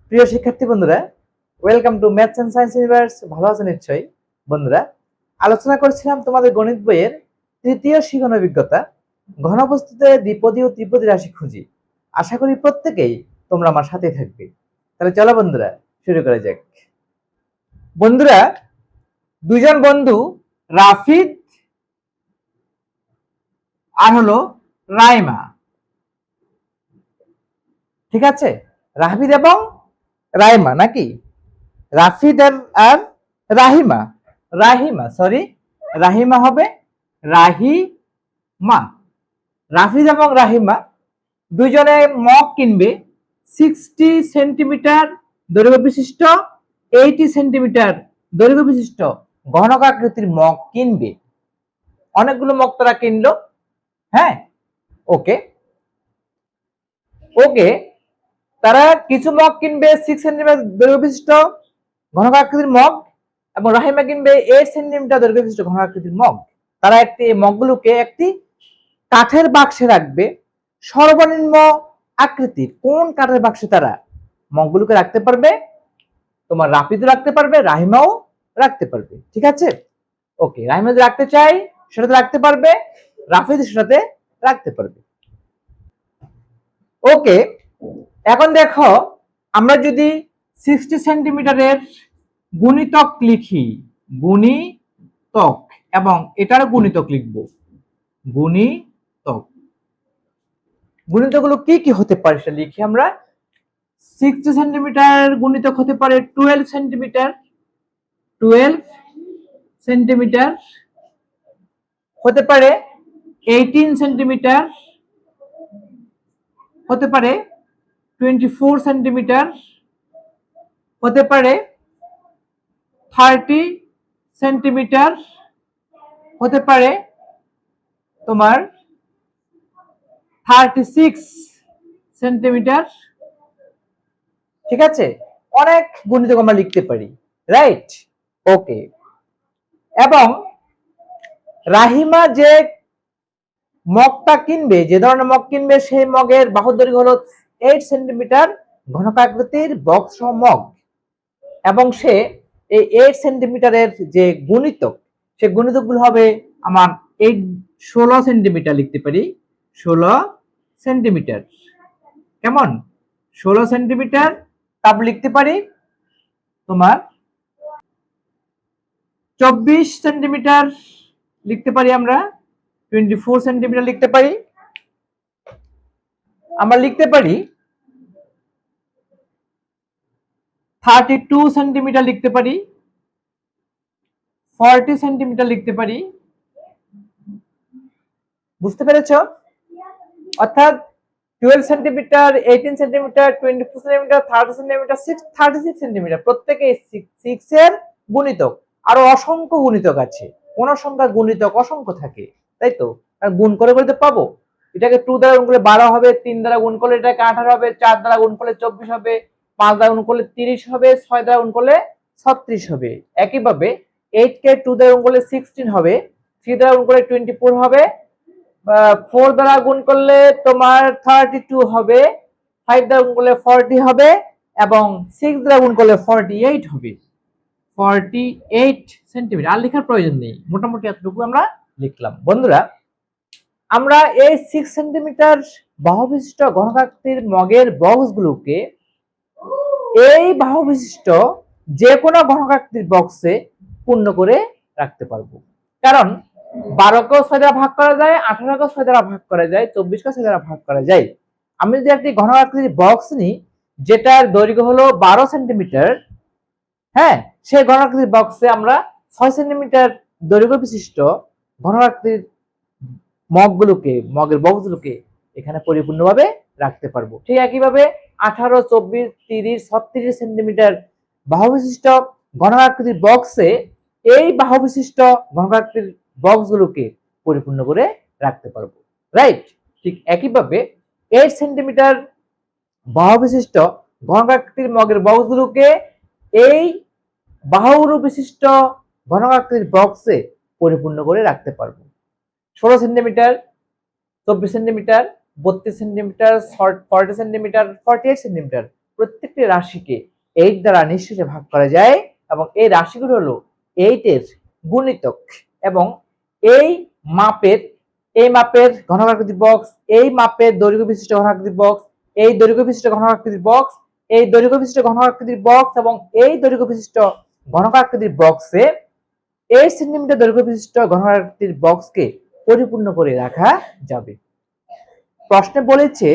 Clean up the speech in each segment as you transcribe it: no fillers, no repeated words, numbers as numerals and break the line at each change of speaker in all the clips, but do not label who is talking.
প্রিয় শিক্ষার্থী বন্ধুরা, welcome to maths and science universe. ভালো আছেন নিশ্চয়ই বন্ধুরা। আলোচনা করছিলাম তোমাদের গণিত বইয়ের তৃতীয় শিখন অভিজ্ঞতা, ঘনবস্তুতে দ্বিপদী ও ত্রিপদী রাশি খুঁজি। আশা করি প্রত্যেকেই তোমরা আমার সাথে থাকবে। তাহলে চলো বন্ধুরা, শুরু করা যাক। বন্ধুরা, দুইজন বন্ধু রাফিদ আর হলো রাইমা, ঠিক আছে? রাফিদ এবং রাইমা নাকি? রাফিদ আর রাহিমা, রাহিমা হবে রাহিমা। রাফিদ এবং রাহিমা দুইজনে মগ কিনবে 60 সেন্টিমিটার দৈর্ঘ্য বিশিষ্ট, 80 সেন্টিমিটার দৈর্ঘ্য বিশিষ্ট ঘনকাকৃতির মগ কিনবে। অনেকগুলো মগ তারা কিনলো। হ্যাঁ, ওকে ওকে তারা কিছু মগ কিনবে 6 সেন্টিমিটার দৈর্ঘ্য বিশিষ্ট ঘনকাকৃতির মগ, এবং রাহিমা কিনবে 8 সেন্টিমিটার দৈর্ঘ্য বিশিষ্ট ঘনকাকৃতির মগ। তারা মগগুলোকে একটি কাঠের বাক্সে রাখবে। সর্বনিম্ন আকৃতির কোন কাঠের বাক্সে তারা মগগুলোকে রাখতে পারবে? তোমার রাফিদও রাখতে পারবে, রাহিমাও রাখতে পারবে, ঠিক আছে? ওকে, রাহিমা যদি রাখতে চাই সেটাতে রাখতে পারবে, রাফিদ সেটাতে রাখতে পারবে। ওকে, এখন দেখো, আমরা যদি 60 সেন্টিমিটারের গুণিতক লিখি, গুণিতক, এবং এটার গুণিতক লিখব, গুণিতক। গুণিতকগুলো কি কি হতে পারে সেটা লিখি আমরা। 60 সেন্টিমিটার গুণিতক হতে পারে 12 সেন্টিমিটার, 12 সেন্টিমিটার হতে পারে 18 সেন্টিমিটার, হতে পারে 24 সেন্টিমিটার, হতে পারে 30 সেন্টিমিটার, হতে পারে তোমার 36 সেন্টিমিটার, ঠিক আছে? অনেক গুণিতক আমরা লিখতে পারি, রাইট? ওকে, এবং রাহিমা যে মগটা কিনবে, যে ধরনের মগ কিনবে, সেই মগের বাহুর দৈর্ঘ্য হলো 8 সেন্টিমিটার ঘনকাকৃতির বক্স মগ, এবং সে এই 8 সেন্টিমিটারের যে গুণিতক, সে গুণিতকগুলো হবে আমার 16 সেন্টিমিটার লিখতে পারি, 16 সেন্টিমিটার। কেমন? 16 সেন্টিমিটার। তারপর লিখতে পারি তোমার 24 সেন্টিমিটার লিখতে পারি, আমরা 24 সেন্টিমিটার লিখতে পারি। আমরা লিখতে পারি 32 সেন্টিমিটার লিখতে পারি, 40 সেন্টিমিটার লিখতে পারি। বুঝতে পেরেছ? অর্থাৎ 12 centimetre, 18 centimetre, 24 centimetre, 30 centimetre, 36 centimetre, প্রত্যেকে 6 এর গুণিতক। আরো অসংখ্য গুণিতক আছে। কোন সংখ্যার গুণিতক অসংখ্য থাকে, তাই তো? আর গুণ করে বলতে পাবো, এটাকে 2 দ্বারা গুণ করলে 12 হবে, 3 দ্বারা গুণ করলে এটাকে 18 হবে, 4 দ্বারা গুণ করলে 24 হবে, 5 দ্বারা গুণ করলে 30 হবে, 6 দ্বারা গুণ করলে 36 হবে। একইভাবে 8 কে 2 দ্বারা গুণ করলে 16 হবে, 3 দ্বারা গুণ করলে 24 হবে, 4 দ্বারা গুণ করলে তোমার 32 হবে, 5 দ্বারা গুণ করলে 40 হবে, এবং 6 দ্বারা গুণ করলে 48 হবে। 48 সেন্টিমিটার। আর লেখার প্রয়োজন নেই, মোটামুটি এতটুকু আমরা লিখলাম। বন্ধুরা, আমরা এই 6 সেন্টিমিটার বাহু বিশিষ্ট ঘনকাকৃতির মগের বক্সগুলোকে এই বাহু বিশিষ্ট যে কোনো ঘনকাকৃতির বক্সে পূর্ণ করে রাখতে পারবো। কারণ 12কেও 6 দ্বারা ভাগ করা যায়, 18কেও 6 দ্বারা ভাগ করা যায়, 24কেও 6 দ্বারা ভাগ করা যায়। আমি যদি একটি ঘনকাকৃতির বক্স নিই যেটার দৈর্ঘ্য হলো 12 সেন্টিমিটার, হ্যাঁ, সেই ঘনকাকৃতির বক্সে আমরা 6 সেন্টিমিটার দৈর্ঘ্য বিশিষ্ট ঘনকাকৃতির মগের বক্সগুলোকে এখানে পরিপূর্ণভাবে রাখতে পারবো। ঠিক একইভাবে 18, 24, 30, 36 সেন্টিমিটার বাহু বিশিষ্ট ঘনকাকৃতির বক্সে এই বাহু বিশিষ্ট ঘনকাকৃতির বক্সগুলোকে পরিপূর্ণ করে রাখতে পারবো, রাইট? ঠিক একইভাবে 8 সেন্টিমিটার বাহু বিশিষ্ট ঘনকাকৃতির মগের বক্সগুলোকে এই বাহুর বিশিষ্ট ঘনকাকৃতির বক্সে পরিপূর্ণ করে রাখতে পারবো। 16 centimetre, 24 centimetre, 32 centimetre, 40 centimetre, 48 centimetre প্রত্যেকটি রাশিকে 8 দ্বারা নিঃশেষে ভাগ করা যায় এবং এই রাশিগুলো হলো 8 এর গুণিতক এবং এই মাপের ঘনকাকৃতির বক্স, এই মাপের দৈর্ঘ্য বিশিষ্ট ঘনকাকৃতির বক্স, এই দৈর্ঘ্য বিশিষ্ট ঘনকাকৃতির বক্স, এই দৈর্ঘ্য বিশিষ্ট ঘনকাকৃতির বক্স এবং এই দৈর্ঘ্য বিশিষ্ট ঘনকাকৃতির বক্সে 8 সেন্টিমিটার দৈর্ঘ্য বিশিষ্ট ঘনকাকৃতির বক্সকে পরিপূর্ণ করে রাখা যাবে। প্রশ্নে বলেছে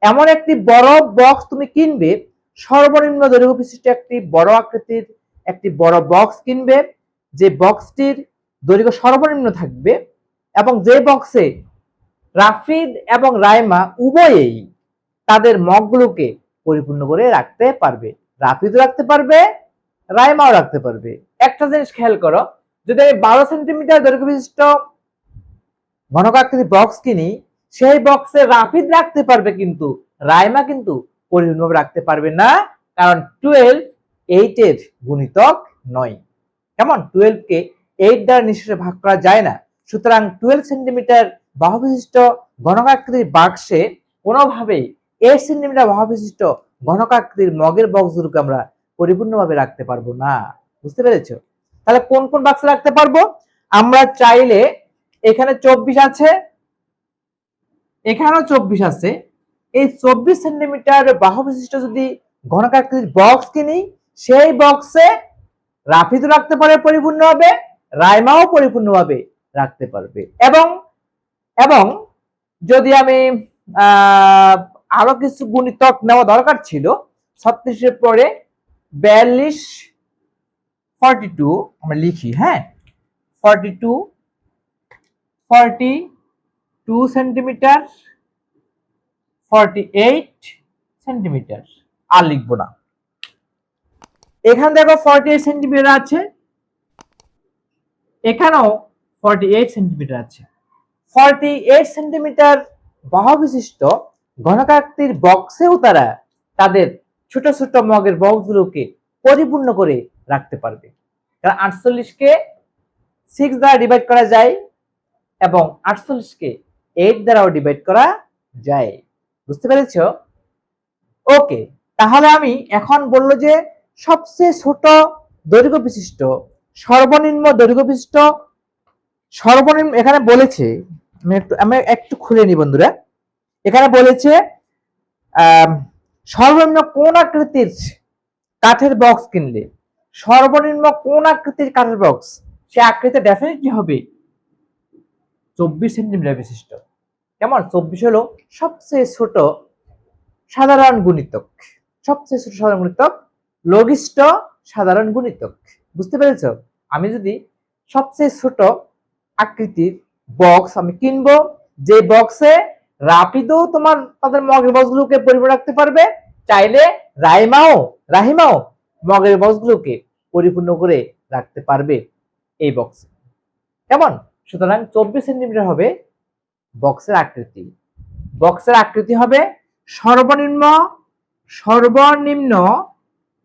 এমন একটি বড় বক্স তুমি কিনবে, সর্বনিম্ন দৈর্ঘ্য বিশিষ্ট একটি বড় আকৃতির একটি বড় বক্স কিনবে, যে বক্সটির দৈর্ঘ্য সর্বনিম্ন থাকবে এবং যে বক্সে রাফিদ এবং রাইমা উভয়েই তাদের মগগুলোকে পরিপূর্ণ করে রাখতে পারবে। রাফিদও রাখতে পারবে, রাইমাও রাখতে পারবে। একটা জিনিস খেয়াল করো, যদি আমি 12 সেন্টিমিটার দৈর্ঘ্য বিশিষ্ট ঘনকাকৃতির বক্স কিনি, সেই বক্সে রাফিদ রাখতে পারবে কিন্তু রাইমা কিন্তু পরিপূর্ণভাবে রাখতে পারবে না, কারণ 12 8 এর গুণিতক নয়। কেমন? 12 কে 8 দ্বারা নিঃশেষে ভাগ করা যায় না। সুতরাং 12 সেন্টিমিটার বাহু বিশিষ্ট ঘনকাকৃতির বাক্সে কোনোভাবেই 8 সেন্টিমিটার বাহু বিশিষ্ট ঘনকাকৃতির মগের বক্সগুলোকে আমরা পরিপূর্ণভাবে রাখতে পারবো না। বুঝতে পেরেছো? তাহলে কোন কোন বাক্সে রাখতে পারবো? আমরা চাইলে এখানে 24 আছে, এখানেও 24 আছে, এই 24 সেন্টিমিটার বাহু বিশিষ্ট যদি ঘনকাকৃতির বক্স কিনি, সেই বক্সে রাফিদও রাখতে পারে পরিপূর্ণভাবে, রাইমাও পরিপূর্ণভাবে রাখতে পারবে। এবং এবং যদি আমি আরো কিছু গুণিতক নেওয়া দরকার ছিল, 36 এর পরে 42 42 আমরা লিখি, হ্যাঁ, 42 সেন্টিমিটার, 48 সেন্টিমিটার, আর লিখবো না। এখানে দেখো 48 সেন্টিমিটার আছে, এখানেও 48 সেন্টিমিটার আছে। 48 সেন্টিমিটার বাহু বিশিষ্ট ঘনকাকৃতির বক্সেও তারা তাদের ছোট ছোট মগের বক্সগুলোকে পরিপূর্ণ করে রাখতে পারবে। কারণ 48 কে 6 দ্বারা ডিভাইড করা যায় এবং 48 কে 8 দ্বারাও ডিভাইড করা যায়। বুঝতে পেরেছো? ওকে, তাহলে আমি এখন বললো যে সবচেয়ে ছোট দৈর্ঘ্য বিশিষ্ট সর্বনিম্ন দৈর্ঘ্য বিশিষ্ট সর্বনিম্ন, এখানে বলেছে, আমি একটু খুলে নি বন্ধুরা, এখানে বলেছে সর্বনিম্ন কোন আকৃতির কাঠের বক্স কিনলে, সর্বনিম্ন কোন আকৃতির কাঠের বক্স, সে আকৃতি ডেফিনেটলি হবে 24 সেন্টিমিটার বিশিষ্ট। কেমন? 24 হলো সবচেয়ে ছোট সাধারণ গুণিতক, সবচেয়ে ছোট সাধারণ গুণিতক, লঘিষ্ঠ সাধারণ গুণিতক। বুঝতে পেরেছ? আমি যদি সবচেয়ে ছোট আকৃতির বক্স আমি কিনবো, যে বক্সে রাফিদও তোমার তাদের মগের বক্সগুলোকে পরিপূর্ণ রাখতে পারবে, চাইলে রাহিমাও মগের বক্সগুলোকে পরিপূর্ণ করে রাখতে পারবে এই বক্সে। কেমন? সুতরাং 24 সেন্টিমিটার হবে বক্সের আকৃতি। বক্সের আকৃতি হবে সর্বনিম্ন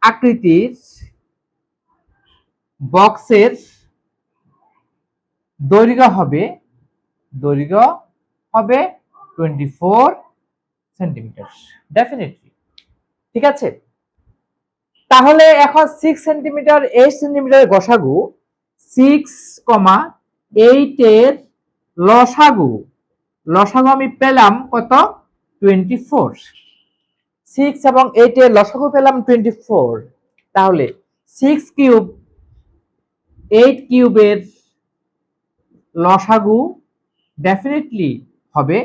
আকৃতির বক্সের দৈর্ঘ্য হবে 24 সেন্টিমিটার, ডেফিনেটলি। ঠিক আছে? তাহলে এখন 6 সেন্টিমিটার 8 সেন্টিমিটারের গসাগু, 6,8 এর লসাগু আমি পেলাম কত? 24। 6 এবং 8 এর লসাগু পেলাম 24। তাহলে 6 কিউব 8 কিউবের লসাগু ডেফিনেটলি হবে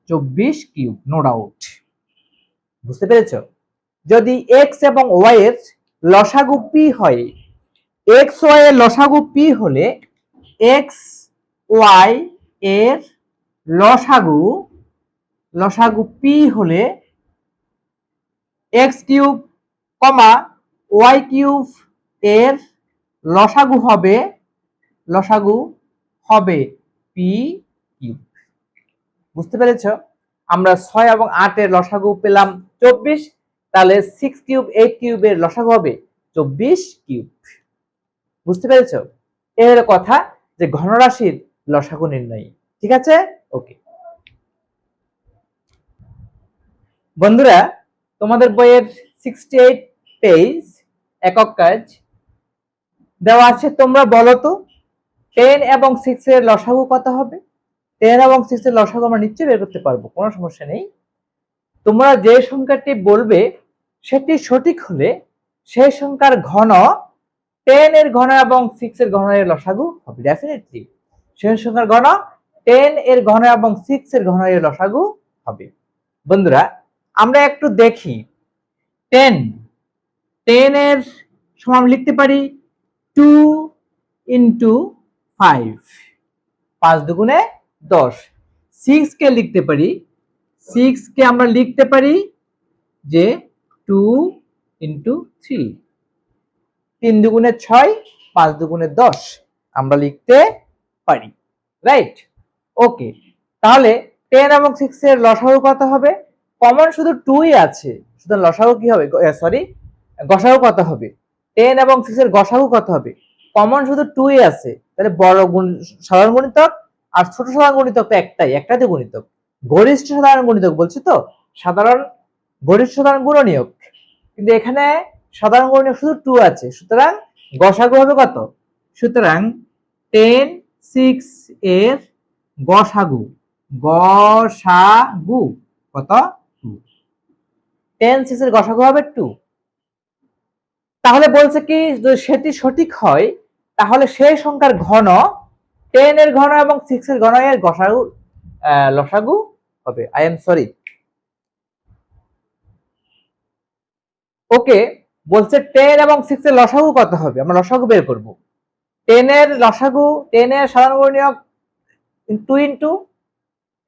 24 কিউব, নো ডাউট। বুঝতে পেরেছ? যদি x এবং y এর লসাগু p হয়, x y এর লসাগু p হলে x y এর লসাগু p হলে x কিউব y কিউব এর লসাগু হবে p কিউব। বুঝতে পেরেছ? আমরা 6 এবং 8 এর লসাগু পেলাম 24, তাহলে 6 কিউব 8 কিউবের লসাগু হবে 24 কিউব। বুঝতে পেরেছ? এর কথা যে ঘনরাশির লসাগু নির্ণয়। ঠিক আছে? ওকে বন্ধুরা, তোমাদের বইয়ের 68 পেজ, একক কাজ দেওয়া আছে। তোমরা বলো তো 10 এবং 6 এর লসাগু কত হবে? 10 এবং 6 এর লসাগু আমরা নিশ্চয়ই বের করতে পারবো, কোনো সমস্যা নেই। তোমরা যে সংখ্যাটি বলবে সেটি সঠিক হলে সেই সংখ্যার ঘন 10 এর ঘন এবং 6 এর ঘনের লসাগু হবে। ডেফিনেটলি সেই সংখ্যার ঘন 10 এর ঘন এবং 6 এর ঘনের লসাগু হবে। বন্ধুরা আমরা একটু দেখি 10 এর সমান লিখতে পারি 2 ইন্টু 5, 5 দুগুণে 10। 6 কে লিখতে পারি, 6 কে আমরা লিখতে পারি যে 2 ইন্টু 3, 3 দুগুণে 6, 5 দুগুণে 10 আমরা লিখতে পারি, রাইট? ওকে, তাহলে 10 এবং 6 এর লসাগু কত হবে? কমন শুধু 2ই আছে, সুতরাং লসাগু কি হবে? সরি, গসাগু কত হবে? 10 এবং 6 এর গসাগু কত হবে? কমন শুধু 2ই আছে, তাহলে বড় সাধারণ গুণিতক আর ছোট সাধারণ গুণিতক তো একটাই গুণিতক। গরিষ্ঠ সাধারণ গুণিতক বলছি তো, সাধারণ গরিষ্ঠ সাধারণ গুণনীয়ক, কিন্তু এখানে সাধারণ গুণনীয়ক শুধু 2 আছে, সুতরাং গসাগু হবে কত? সুতরাং 10 6 এর গসাগু কত? 2। 10 6 এর গসাগু হবে 2। তাহলে বলছে কি যদি সেটি সঠিক হয় তাহলে সেই সংখ্যার ঘন 10 এর ঘন এবং 6 এর ঘন এর গসাগু লসাগু হবে। I am sorry. ওকে, বলছে 10 এবং 6 এর লসাগু কত হবে? আমরা লসাগু বের করব। 10 এর লসাগু, 10 এর সাধারণ গুণনীয়ক 2 ইন্টু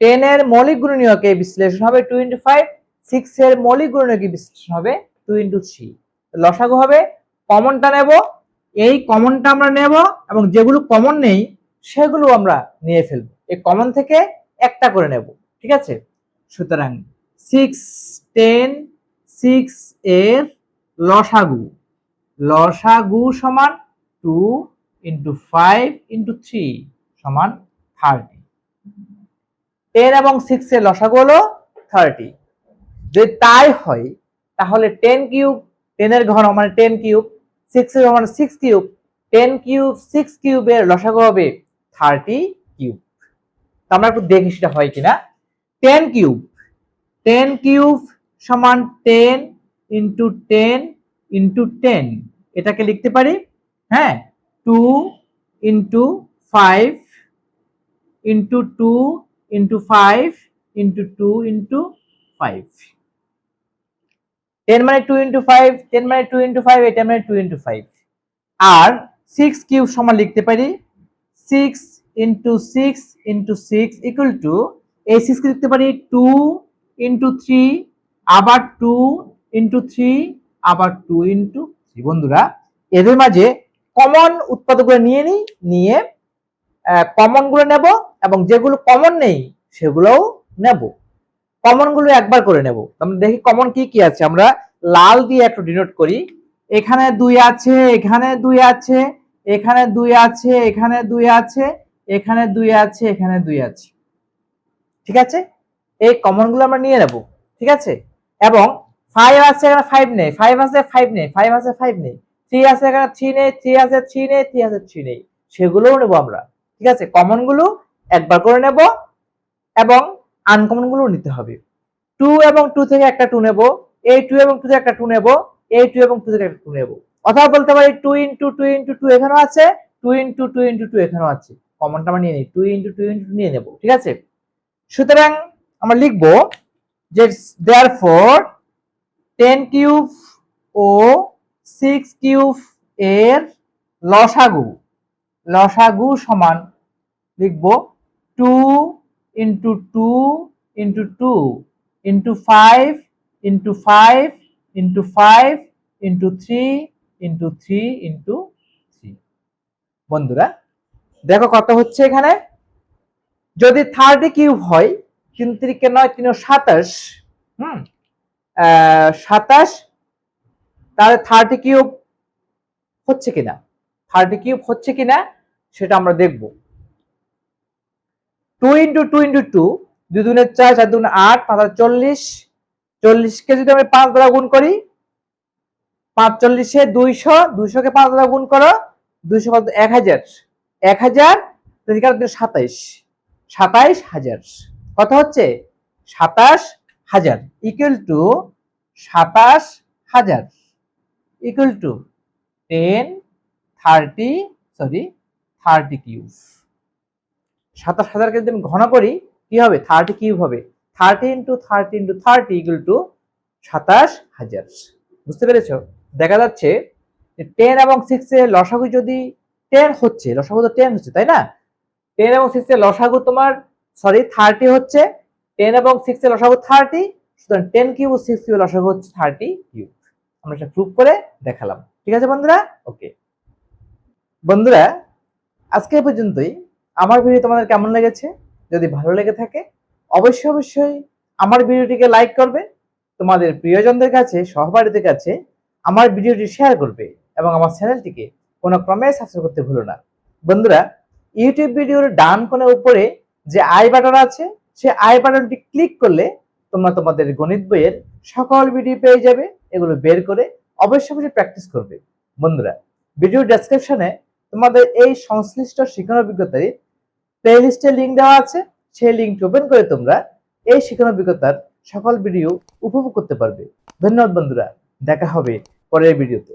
10 এর মৌলিক গুণনীয়কে বিশ্লেষণ হবে 2 ইন্টু 5, 6 এর মৌলিক গুণনীয়কে বিশ্লেষণ হবে 2 ইন্টু 3। লসাগু হবে, কমনটা নেব, এই কমনটা আমরা নেব এবং যেগুলো কমন নেই সেগুলো আমরা নিয়ে ফেলবো। এই কমন থেকে একটা করে নেব, ঠিক আছে? সুতরাং 6 10 6 এর লসাগু সমান 2 ইন্টু 5 ইন্টু 3 সমান 30। 10 এবং 6 এর লসাগু হলো 30। যদি তাই হয় তাহলে 10 কিউব, 10 এর ঘন মানে 10 কিউব, 6 এর ঘন মানে 6 কিউব, 10 কিউব 6 কিউবের লসাগু হবে 30 কিউব। তো আমরা একটু দেখি সেটা হয় কিনা। 10 কিউব সমান 10 ইন্টু 10 ইন্টু 10, এটাকে লিখতে পারি, হ্যাঁ, 2 into 5 into 2 into 5 into 2 into 5। 10 মানে 2 ইন্টু 5, 10 মানে 2 ইন্টু 5, এটা মানে 2 ইন্টু 5। আর 6 কিউব সমান লিখতে পারি 6 ইন্টু 6 ইন্টু 6 ইকুয়াল টু, এই 6 কে লিখতে পারি 2 ইন্টু 3, আবার 2 ইন্টু 3, আবার 2 ইন্টু 3। বন্ধুরা এদের মাঝে কমন উৎপাদকগুলো নিয়ে কমন গুলো নেব এবং যেগুলো কমন নেই সেগুলোও নেব। কমন গুলো একবার করে নেব। আমরা দেখি কমন কি কি আছে, আমরা লাল দিয়ে একটু ডিনোট করি। এখানে 2 আছে, এখানে 2 আছে, এখানে 2 আছে, এখানে 2 আছে, এখানে 2 আছে, এখানে 2 আছে, ঠিক আছে? এই কমন গুলো আমরা নিয়ে নেব, ঠিক আছে? এবং 5 আছে, এখানে 5 নেই, 5 আছে 5 নেই, 5 আছে 5 নেই, 3 আছে এখানে 3 নেই, 3 আছে 3 নেই, 3 আছে 3 নেই, সেগুলোও নেব আমরা, ঠিক আছে? কমন গুলো একবার করে নেব এবং আনকমন গুলো নিতে হবে। 2 এবং 2 থেকে একটা 2 নেব, এই 2 এবং 2 থেকে একটা 2 নেব, এই 2 এবং 2 থেকে একটা 2 নেব। অথবা বলতে পারি 2 ইনটু 2 ইনটু 2 এখানেও আছে, 2 ইনটু 2 ইনটু 2 এখানেও আছে। কমনটা আমরা নিয়ে নিই, 2 ইনটু 2 ইনটু 2 নিয়ে নেব, ঠিক আছে? সুতরাং আমরা লিখব যে therefore 10 কিউব ও 6 কিউব এর লসাগু সমান লিখব 2 into 2 into 2 into 5 into 5 into 5 into 3 into 3 into 3। বন্ধুরা দেখো কত হচ্ছে এখানে। যদি 30 কিউব হয়, 3 3 9 3 27, 27, তাহলে 30 কিউব হচ্ছে কিনা, 30 কিউব হচ্ছে কিনা সেটা আমরা দেখব। 2 ইন্টু 2 ইন্টু 2, 2 দুগুণে 4, 4 দুগুণে 8, 5 40, 40 কে যদি আমি 5 দ্বারা গুণ করি 45 200, 200 কে 5 দ্বারা গুণ করো, 200 কত 1000, 1000 3 4 27, 27000 কত হচ্ছে 27000 equal to 27000 equal to 10 30 30 cube. 27000 কে যদি আমি ঘন করি কি হবে 30 কিউব হবে, 30 ইনটু 30 ইনটু 30 ইকুয়াল টু 27000। বুঝতে পেরেছো? দেখা যাচ্ছে যে 10 এবং 6 এর লসাগু যদি 10 হচ্ছে, লসাগু তো 10 হচ্ছে তাই না? 10 এবং 6 এর লসাগু তোমার 30 হচ্ছে, 10 এবং 6 এর লসাগু 30, সুতরাং 10 কিউব ও 6 কিউব লসাগু হচ্ছে 30 কিউব। আমরা এটা প্রুফ করে দেখালাম। ঠিক আছে বন্ধুরা? ওকে বন্ধুরা, আজকে এই পর্যন্তই। আমার ভিডিও তোমাদের কেমন লেগেছে? যদি ভালো লেগে থাকে অবশ্যই আমার ভিডিওটিকে লাইক করবে, তোমাদের প্রিয়জনদের কাছে, সহপাঠীদের কাছে আমার ভিডিওটি শেয়ার করবে এবং আমার চ্যানেলটিকে কোনো ক্রমে সাবস্ক্রাইব করতে ভুলো না। বন্ধুরা, ইউটিউব ভিডিওর ডান কোণে উপরে যে আই বাটন আছে, সেই আই বাটনটি ক্লিক করলে তোমরা তোমাদের গণিত বইয়ের সকল ভিডিও পেয়ে যাবে। এগুলো বের করে অবশ্যই প্র্যাকটিস করবে। বন্ধুরা, ভিডিও ডেসক্রিপশনে তোমাদের এই সংশ্লিষ্ট শিক্ষণ অভিজ্ঞতার প্লেলিস্টের লিঙ্ক দেওয়া আছে, সেই লিঙ্কটি ওপেন করে তোমরা এই শিক্ষণ অভিজ্ঞতার সকল ভিডিও উপভোগ করতে পারবে। ধন্যবাদ বন্ধুরা, দেখা হবে পরের ভিডিওতে।